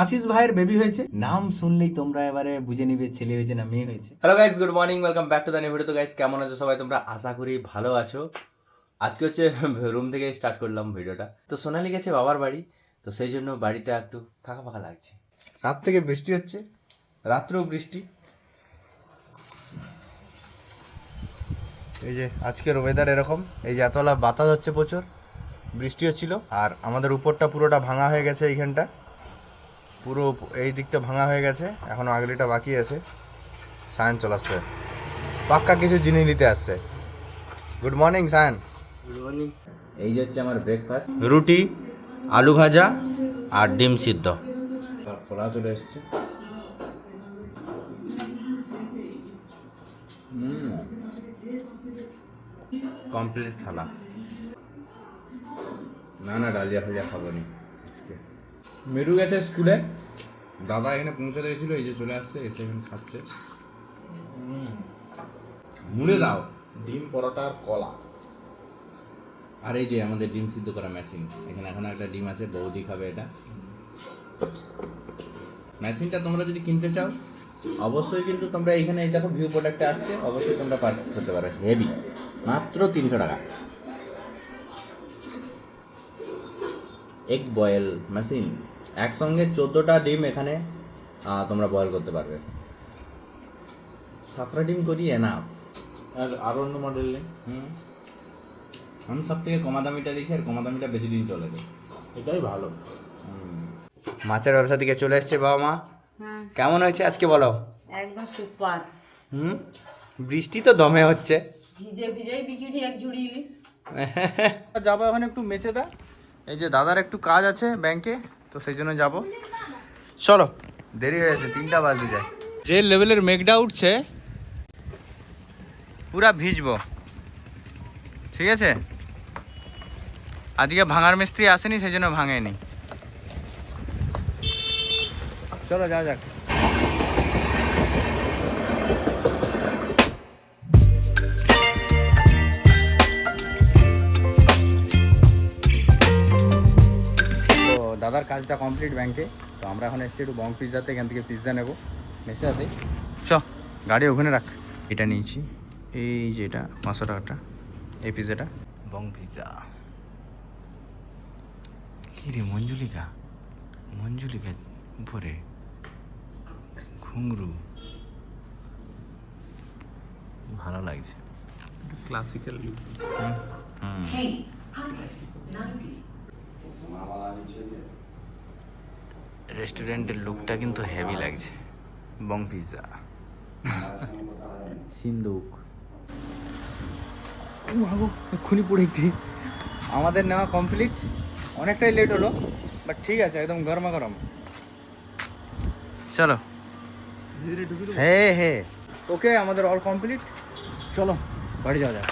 আশিস ভাইয়ের বেবি হয়েছে, নাম শুনলেই তোমরা এবারে বুঝে নিবে ছেলে হয়েছে না মেয়ে হয়েছে। Hello guys, good morning, welcome back to the new video. তো গাইস, কেমন আছো সবাই? তোমরা আশা করি ভালো আছো। আজকে হচ্ছে রুম থেকে স্টার্ট করলাম ভিডিওটা। তো সোনালি গেছে বাবার বাড়ি, তো সেই জন্য বাড়িটা একটু ফাঁকা ফাঁকা লাগছে। রাত থেকে বৃষ্টি হচ্ছে, রাত্রেও বৃষ্টি। এই যে আজকের ওয়েদার এরকম, এই যে এতলা বাতাস হচ্ছে, প্রচুর বৃষ্টি হচ্ছিল। আর আমাদের উপরটা পুরোটা ভাঙা হয়ে গেছে, এইখানটা পুরো এই দিকটা ভাঙা হয়ে গেছে, এখনো আগলিটা বাকি আছে। সায়ন চলে আসছে, পাক্কা কিছু জিনিস নিতে আসছে। Good morning Sayan. Good morning. এই যে হচ্ছে আমার ব্রেকফাস্ট, রুটি, আলু ভাজা আর ডিম সিদ্ধ। আর খোলা চলে এসছে। কমপ্লিট থালা। না না, ডালিয়া ফালিয়া খাবো নি আজকে। মেরু গেছে স্কুলে, দাদা এখানে পৌঁছে দিয়েছিল, এই যে চলে আসছে, এসে এখানে খাচ্ছে। মুড়ে দাও, ডিম পরোটা আর কলা। আর এই যে আমাদের ডিম সিদ্ধ করা মেশিন, এখানে এখন একটা ডিম আছে, বৌদি খাবে এটা। মেশিনটা তোমরা যদি কিনতে চাও অবশ্যই কিন্তু তোমরা এখানে এই দেখো ভিউ প্রোডাক্টে আসছে, অবশ্যই তোমরা পারচেস করতে পারো। হেভি, মাত্র 300 টাকা। এগ বয়েল মেশিন, একসঙ্গে 14টা ডিম এখানে তোমরা বয়েল করতে পারবে। 7টা ডিম করি এনাফ। আর অন্য মডেল নেই। আমি সব থেকে কমা দামিটা দিয়েছি, আর কমা দামিটা বেশি দিন চলে যায়, এটাই ভালো। মাছের ব্যবসা দিকে চলে এসছে বাবা মা। কেমন হয়েছে আজকে বলো? একদম সুপার। বৃষ্টি তো দমে হচ্ছে। ভিজে ভিজেই বিকিটি এক ঝুড়ি ইলিশ। যাবো এখন একটু মেছেদা, এই যে দাদার একটু কাজ আছে ব্যাংকে, তো সেই জন্য যাবো। চলো, দেরি হয়ে যাচ্ছে, 3টা বাজতে যায়। যে লেভেলের মেঘটা উঠছে, পুরা ভিজবো, ঠিক আছে? আজকে ভাঙার মিস্ত্রি আসেনি, সেই জন্য ভাঙেনি। চলো যাওয়া যাক। তো দাদার কাজটা কমপ্লিট ব্যাংকে, তো আমরা এখন এসেছি একটু বং পিৎজাতে, এখান থেকে পিৎজা নেবো মেসাতে। চ, গাড়ি ওখানে রাখ। এটা নিয়েছি, এই যে এটা 500 টাকাটা, এই পিৎজাটা বং পিৎজা। কি রে মঞ্জুলিকা, মঞ্জুলিকা উপরে ঘুংরু, ভালো লাগছে, ক্লাসিক্যাল। রেস্টুরেন্টের লুকটা কিন্তু হেভি লাগছে। বং পিৎজা, সিন্দুক, এক্ষুনি পড়ে একটি। আমাদের নেওয়া কমপ্লিট, অনেকটাই লেট হলো, বাট ঠিক আছে, একদম গরমা গরম। চলো, হ্যাঁ হ্যাঁ, ওকে, আমাদের অল কমপ্লিট। চলো বাড়ি যাওয়া যাক।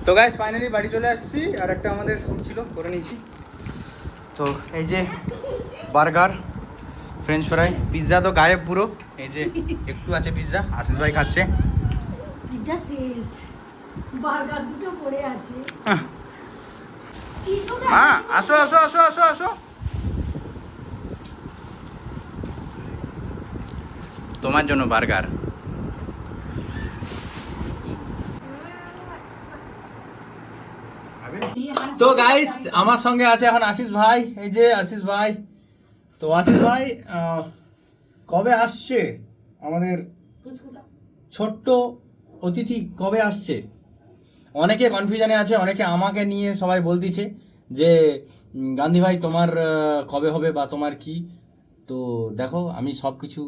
তো গাইস, ফাইনালি বাড়ি চলে আসছি, আর একটা আমাদের শ্যুট ছিল, করে নিয়েছি। তো এই যে বার্গার, ফ্রেঞ্চ ফ্রাই, পিৎজা তো গায়েব পুরো। এই যে একটু আছে পিৎজা, আশিস ভাই খাচ্ছে। পিৎজা শেষ, বার্গার দুটো পড়ে আছে। মা আসো আসো আসো আসো আসো, তোমার জন্য বার্গার। তো গাইস, আমার সঙ্গে আছে এখন আশিস ভাই। এই যে আশিস ভাই। তো আশিস ভাই কবে আসছে আমাদের ছোট্ট অতিথি, কবে আসছে? অনেকে কনফিউশনে আছে, অনেকে আমাকে নিয়ে সবাই বলতিছে যে গান্ধী ভাই তোমার কবে হবে বা তোমার কি। তো দেখো, আমি সব কিছু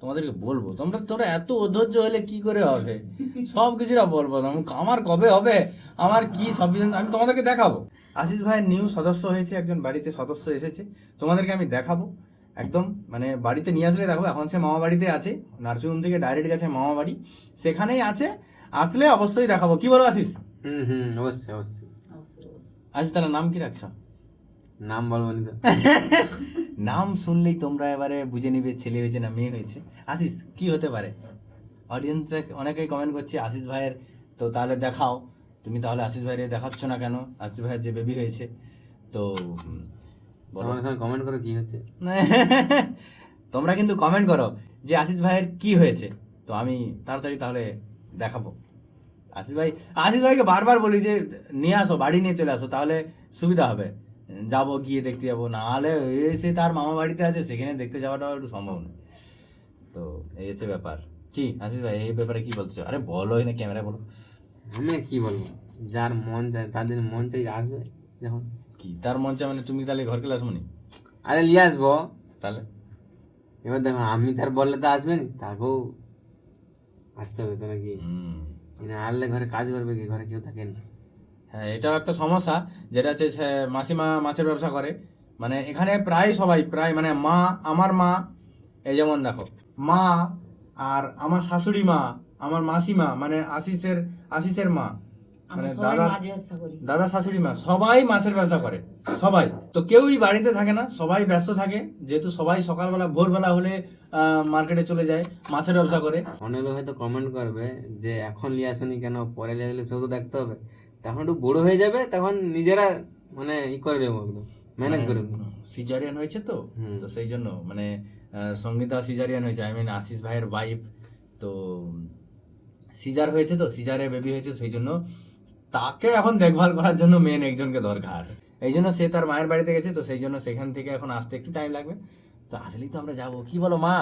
তোমাদেরকে বলবো, তোরা এত অধৈর্য হলে কি করে হবে? সব কিছুটা বলবো, আমার কবে হবে, আমার কি, সব কিছু আমি তোমাদেরকে দেখাবো। আশিস ভাইয়ের নিউ সদস্য হয়েছে, একজন বাড়িতে সদস্য এসেছে, তোমাদেরকে আমি দেখাবো একদম। মানে বাড়িতে নিয়ে আসলে দেখো, এখন সে মামা বাড়িতে আছে, নার্সিংহোম থেকে ডাইরেক্ট গেছে মামা বাড়ি, সেখানেই আছে। আসলে অবশ্যই দেখাবো, কি বলো আশিস? অবশ্যই অবশ্যই। আশিস, তাহলে নাম কি রাখছো? নাম বলবো না তো। নাম শুনলেই তোমরা এবারে বুঝে নিবে ছেলে হয়েছে না মেয়ে হয়েছে। আশিস কি হতে পারে? অডিয়েন্সে অনেকেই কমেন্ট করছে আশিস ভাইয়ের, তো তাহলে দেখাও, তুমি তাহলে আশিস ভাইয়ের দেখাচ্ছ না কেন? আশিস ভাইয়ের যে বেবি হয়েছে, তো বলো। তোমার সঙ্গে কমেন্ট করে কি হচ্ছে? তোমরা কিন্তু কমেন্ট করো যে আশিস ভাইয়ের কি হয়েছে, তো আমি তাড়াতাড়ি তাহলে দেখাবো। আশিস ভাইকে বারবার বলি যে নিয়ে আসো, বাড়ি নিয়ে চলে আসো, তাহলে সুবিধা হবে, যাবো গিয়ে দেখতে যাবো, নাহলে সে তার মামা বাড়িতে আছে, সেখানে দেখতে যাওয়াটাও একটু সম্ভব নয়। তো এই হচ্ছে ব্যাপার। কি আশিস ভাই এই ব্যাপারে কি বলছো? আরে বলোই না, ক্যামেরা বলো। আমি আর কি বলবো, যার মন চায় তাদের মন চাই আসবে যখন। কি তার মন চায় মানে তুমি তাহলে ঘর ক্লাস মনি আরে নিয়ে আসবো। তাহলে? এবার দেখো আমি তার বললে তো আসবে না, তাকেও আসতে হবে তো নাকি? না আনলে ঘরে কাজ করবে কি, ঘরে কেউ থাকে না। হ্যাঁ, এটাও একটা সমস্যা, যেটা হচ্ছে মাসিমা মাছের ব্যবসা করে, মানে এখানে প্রায় সবাই, প্রায় মানে মা, আমার মা, এই যেমন দেখো মা, আর আমার শাশুড়ি মা, আমার মাসিমা, মানে আশিসের মা, মানে দাদা শাশুড়ি মা, সবাই মাছের ব্যবসা করে, সবাই। তো কেউই বাড়িতে থাকে না, সবাই ব্যস্ত থাকে, যেহেতু সবাই সকালবেলা ভোরবেলা হলে মার্কেটে চলে যায়, মাছের ব্যবসা করে। অনেক লোক হয়তো কমেন্ট করবে যে এখন নিয়ে আসুনি কেন, পরে নিয়ে আসলে সেও তো দেখতে হবে। তখন একটু বড় হয়ে যাবে, তখন নিজেরা মানে করে নেবো, একদম ম্যানেজ করে নেবো। সিজারিয়ান হয়েছে তো, তো সেই জন্য মানে সঙ্গীতা সিজারিয়ান হয়েছে, আই মিন আশিস ভাইয়ের ওয়াইফ, তো সিজার হয়েছে, তো সিজারে বেবি হয়েছে, সেই জন্য তাকে এখন দেখভাল করার জন্য মেন একজনকে দরকার। এই জন্য সে তার মায়ের বাড়িতে গেছে, তো সেই জন্য সেখান থেকে এখন আসতে একটু টাইম লাগবে। তো আসলেই তো আমরা যাবো, কি বলো মা?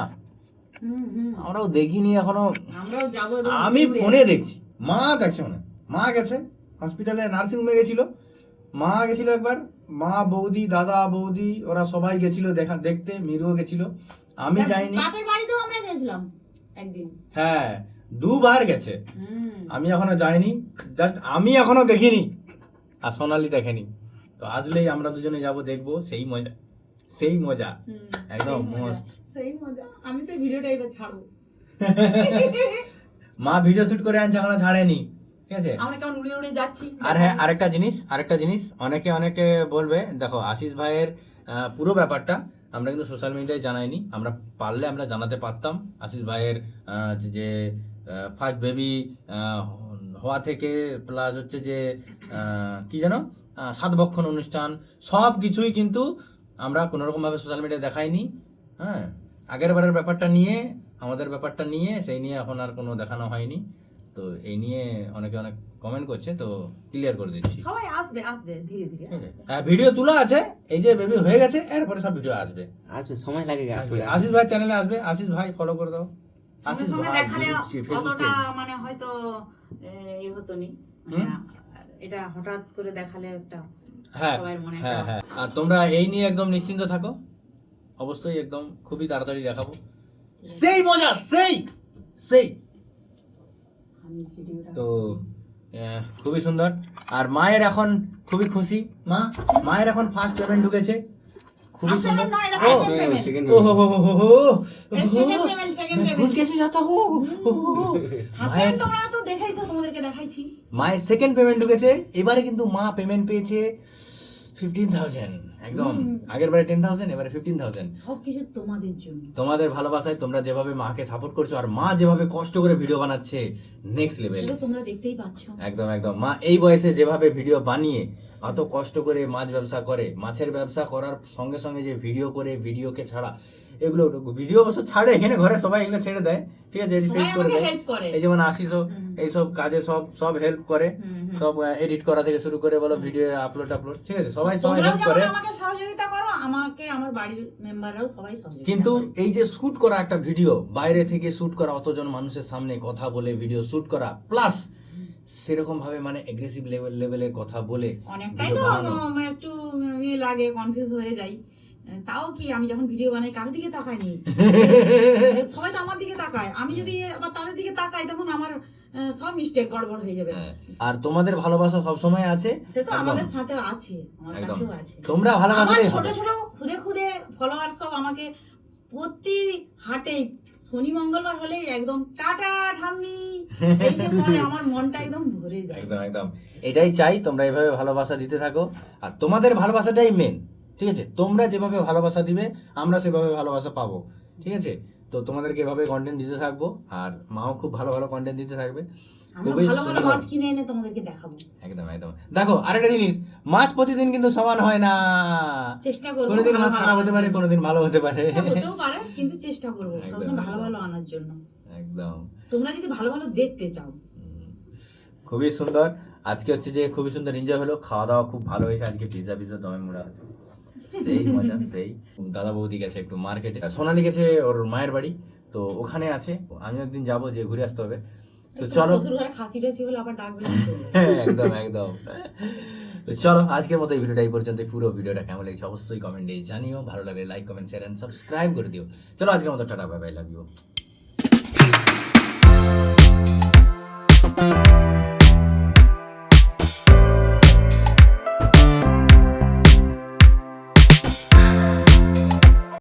আমরাও দেখিনি এখনো, আমরাও যাবো। আমি ফোনে দেখছি, মা দেখছে, মানে মা গেছে হসপিটালে, নার্সিং হোমে গেছিল, মা গেছিল একবার, মা, বৌদি, দাদা, বৌদি, ওরা সবাই গেছিল দেখতে, মিরুও গেছিল, আমি যাইনি। বাপের বাড়িতেও আমরা গেছিলাম একদিন। হ্যাঁ, দুবার গেছে, আমি এখনো যাইনি, জাস্ট আমি এখনো দেখিনি, আর সোনালি দেখেনি। তো আসলেই আমরা দুজনে যাব, দেখবো, সেই মজা, সেই মজা, একদম মস্ত, সেই মজা। আমি সেই ভিডিওটা এবার ছাড়বো। মা ভিডিও শুট করে আনছে, এখনো ছাড়েনি, ঠিক আছে? আমরা কেমন উড়ে উড়ে যাচ্ছি। আর হ্যাঁ, আরেকটা জিনিস অনেকে বলবে, দেখো আশিস ভাইয়ের পুরো ব্যাপারটা আমরা কিন্তু সোশ্যাল মিডিয়ায় জানাইনি, আমরা পারলে আমরা জানাতে পারতাম। আশিস ভাইয়ের যে ফার্স্ট বেবি হওয়া থেকে প্লাস হচ্ছে যে কি যেন 7 বক্ষণ অনুষ্ঠান, সব কিছুই কিন্তু আমরা কোনোরকমভাবে সোশ্যাল মিডিয়ায় দেখাইনি। হ্যাঁ, আগের বারের ব্যাপারটা নিয়ে, আমাদের ব্যাপারটা নিয়ে, সেই নিয়ে এখন আর কোনো দেখানো হয়নি। তো এই নিয়ে অনেকে অনেক কমেন্ট করছে, তো ক্লিয়ার করে দিচ্ছি। সবাই আসবে ধীরে ধীরে আসবে। হ্যাঁ, ভিডিও তোলা আছে, এই যে বেবি হয়ে গেছে, এরপরে সব ভিডিও আসবে, সময় লাগে। আশিস ভাই চ্যানেলে আসবে, আশিস ভাই ফলো করে দাও। সঙ্গে আশিস সঙ্গে ভাই দেখালে ফেসবুক অতটা পেজ। মানে হয়তো হতো নি, এটা হঠাৎ করে দেখালে একটা হ্যাঁ সবার মনে হ্যাঁ একটা হ্যাঁ, আর তোমরা এই নিয়ে একদম নিশ্চিন্ত থাকো, অবশ্যই একদম খুবই তাড়াতাড়ি দেখাবো, সেই মজা, সেই আমি ভিডিওটা তো খুবই সুন্দর। আর মায়ের এখন খুবই খুশি, মায়ের এখন ফার্স্ট পেমেন্ট ঢুকেছে, খুবই First সুন্দর। payment নয়, এটা ও, second payment। ও হো হো হো হো, এটা second payment, second मैं payment। भूल कैसे जाता हूँ। হাসেন, তোমরা তো দেখাইছো, তোমাদেরকে দেখাইছি। মায়ের সেকেন্ড পেমেন্ট ঢুকেছে, এবারে কিন্তু মা পেমেন্ট পেয়েছে 15,000, একদম আগের বারে 10,000, এবারে 15,000। সবকিছু তোমাদের জন্য, তোমাদের ভালোবাসায়, তোমরা যেভাবে মাকে সাপোর্ট করছো, আর মা যেভাবে কষ্ট করে ভিডিও বানাচ্ছে, নেক্সট লেভেল। এটা তোমরা দেখতেই পাচ্ছো। একদম মা এই বয়সে যেভাবে ভিডিও বানিয়ে, অত কষ্ট করে মাছ ব্যবসা করে, মাছের ব্যবসা করার সঙ্গে সঙ্গে যে ভিডিও করে, ভিডিওকে ছাড়া, এগুলো ভিডিও অবশ্য ছাড়ে, এখানে ঘরে সবাই এগুলো ছেড়ে দেয়, ঠিক আছে, এডিট সবাই করে আমাকে দেয়, হেল্প করে। এই যেমন আশিসও এইসব কাজে সব হেল্প করে, সব এডিট করা থেকে শুরু করে বলো, ভিডিও আপলোড, ঠিক আছে, সবাই তোমরাও হেল্প যেমন করে। আমাকে সহযোগিতা করো, আমাকে আমার বাড়ির মেম্বাররাও সবাই সহযোগিতা কিন্তু করে। এই যে শুট করা একটা ভিডিও, বাইরে থেকে শুট করা, অতজন মানুষের সামনে কথা বলে ভিডিও শুট করা, প্লাস সেরকম ভাবে মানে এগ্রেসিভ লেভেলের কথা বলে অনেকটাই ভিডিও তো বানানো, একটু লাগে, কনফিউজ হয়ে যাই। তাও কি আমি যখন ভিডিও বানাই কার দিকে তাকাইনি, সবাই তো আমার দিকে তাকায়, আমি যদি আবার তাদের দিকে তাকাই তখন আমার সব মিস্টেক গড়বড় হয়ে যাবে। আর তোমাদের ভালোবাসা সব সময় আছে, সে তো একদম। আমাদের সাথে আছে, আমার একদম। কাছেও আছে। তোমরা আমার ভালোবাসলেই ছোট হবে। ছোট খুদে ফলোয়ার সব আমাকে প্রতি হাটে শনি মঙ্গলবার হলেই একদম টাটা ঠাম্মি এই যে বলে, আমার মনটা একদম ভরে যায়। একদম এটাই চাই, তোমরা এভাবে ভালোবাসা দিতে থাকো, আর তোমাদের ভালোবাসাটাই মেন, ঠিক আছে? তোমরা যেভাবে ভালোবাসা দিবে, আমরা সেভাবে ভালোবাসা পাবো, ঠিক আছে? তো তোমাদেরকে এভাবে কন্টেন্ট দিতে থাকবো, আর মাও খুব ভালো ভালো কন্টেন্ট দিতে থাকবে। আমি খুবই ভালো ভালো সুন্দর। মাছ কিনে এনে তোমাদেরকে দেখাবো। একদম একদম। দেখো আরেকটা জিনিস, মাছ প্রতিদিন কিন্তু সমান হয় না, চেষ্টা করবো কোনোদিন ভালো মাছ ভালো খারাপ হতে আনার পারে, জন্য। কোনোদিন ভালো হতে পারে। হ্যাঁ, হতেও পারে, কিন্তু চেষ্টা করবো একদম, সবসময় ভালো একদম। ভালো আনার জন্য। একদম তোমরা যদি ভালো ভালো দেখতে চাও। খুবই সুন্দর। আজকে হচ্ছে যে খুবই সুন্দর এনজয় হলো, খাওয়া দাওয়া খুব ভালো হয়েছে। আজকে পিৎজা পিৎজা দমে মোড়া আছে, সেই মজা সেই। দাদা বৌদি গেছে একটু মার্কেটে, সোনালি গেছে ওর মায়ের বাড়ি, তো ওখানে আছে। আমি একদিন যাবো, যে ঘুরে আসতে হবে। তো চলো, শ্বশুর ঘরে খাসি টাসি হলে আবার ডাকবে না তো। একদম একদম। তো চলো আজকের মতো এই ভিডিওটা এই পর্যন্ত। পুরো ভিডিওটা কেমন লেগেছে অবশ্যই কমেন্টে জানিও, ভালো লাগলে like comment share and subscribe করে দিও। চলো আজকের মতো টাটা, বাই বাই, লাভ ইউ।